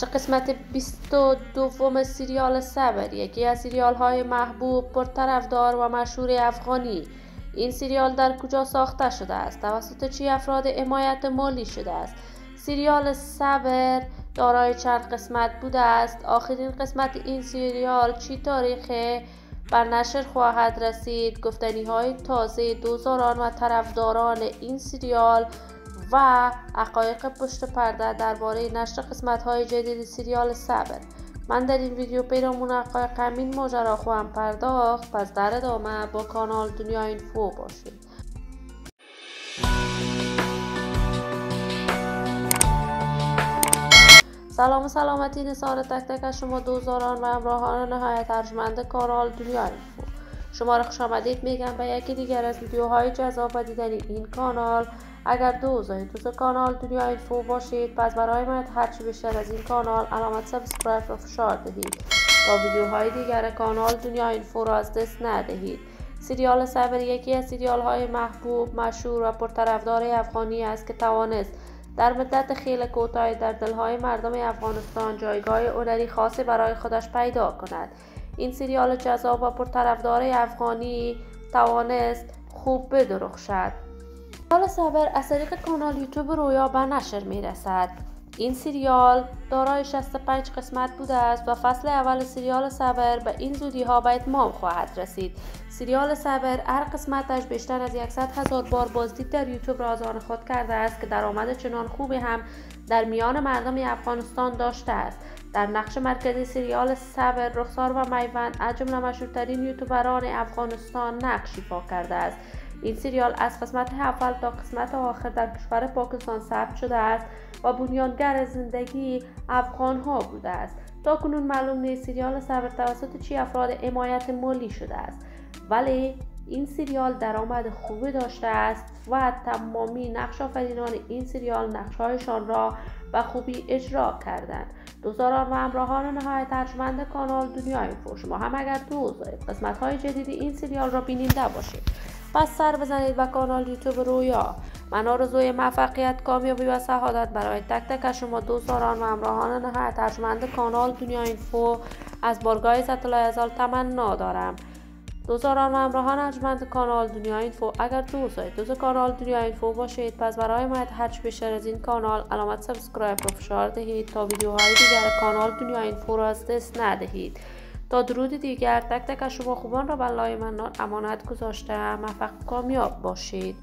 قسمت 22 سریال صبر، یکی از سریال های محبوب، پرطرفدار و مشهور افغانی. این سریال در کجا ساخته شده است؟ توسط چه افراد حمایت مالی شده است؟ سریال صبر دارای چند قسمت بوده است؟ آخرین قسمت این سریال چی تاریخ بر نشر خواهد رسید؟ گفتنی های تازه دوزاران و طرفداران این سریال و حقایق پشت پرده درباره نشر قسمت‌های جدید سریال صبر. من در این ویدیو پیرامون حقایق همین ماجرا خواهم پرداخت، پس در ادامه با کانال دنیا اینفو باشید. سلام و سلامتی نثار تک تک از شما دوزاران و همراهان نهایت ارجمند کانال دنیا اینفو. شما را خوش آمدید میگم به یکی دیگر از ویدیوهای جذاب و دیدنی این کانال. اگر دوست کانال دنیا اینفو باشید، پس برای من هرچی بیشتر از این کانال علامت سابسکرایب را فشار دهید تا ویدیوهای دیگر کانال دنیا اینفو را از دست ندهید. سریال صبر یکی از سریال های محبوب، مشهور و پرطرفدار افغانی است که توانست در مدت خیلی کوتاهی در دلهای مردم افغانستان جایگاه هنری خاصی برای خودش پیدا کند. این سریال جذاب و پرطرفدار افغانی توانست خوب بدرخشد. سریال صبر از طریق کانال یوتیوب رویا به نشر می رسد. این سریال دارای 65 قسمت بوده است و فصل اول سریال صبر به این زودی ها به اتمام خواهد رسید. سریال صبر هر قسمتش بیشتر از 100,000 بار بازدید در یوتیوب را از آن خود کرده است که درآمد چنان خوبی هم در میان مردم افغانستان داشته است. در نقش مرکزی سریال صبر رخسار و میوند از جمله مشهورترین یوتیوبران افغانستان نقش ایفا کرده است. این سریال از قسمت اول تا قسمت آخر در کشور پاکستان ثبت شده است و بنیانگر زندگی افغان ها بوده است. تا کنون معلوم نیست سریال صبر توسط چه افراد حمایت مالی شده است، ولی این سریال درآمد خوبی داشته است و تمامی نقش آفرینان این سریال نقش‌هایشان را به خوبی اجرا کردند. دوستان و همراهان نهایت ارجمند کانال دنیا اینفو، شما هم اگر دوست دارید قسمت‌های جدید این سریال را بیننده باشید، پس سر بزنید به کانال یوتیوب رویا. من آرزوی موفقیت، کامیابی و سعادت برای تک تک از شما دوستان و همراهان نهایت ارجمند کانال دنیا اینفو از بارگاه عزت الله ازال تمنا دارم. دوستان و همراهان ارجمند کانال دنیا اینفو، اگر دوست کانال دنیا اینفو باشید، پس برای من هرچی بیشتر از این کانال علامت سابسکرایب رو فشار دهید تا ویدیوهای دیگر کانال دنیا اینفو را از دست ندهید. تا درود دیگر تک تک از شما خوبان را به لای من امانت گذاشتم. موفق کامیاب باشید.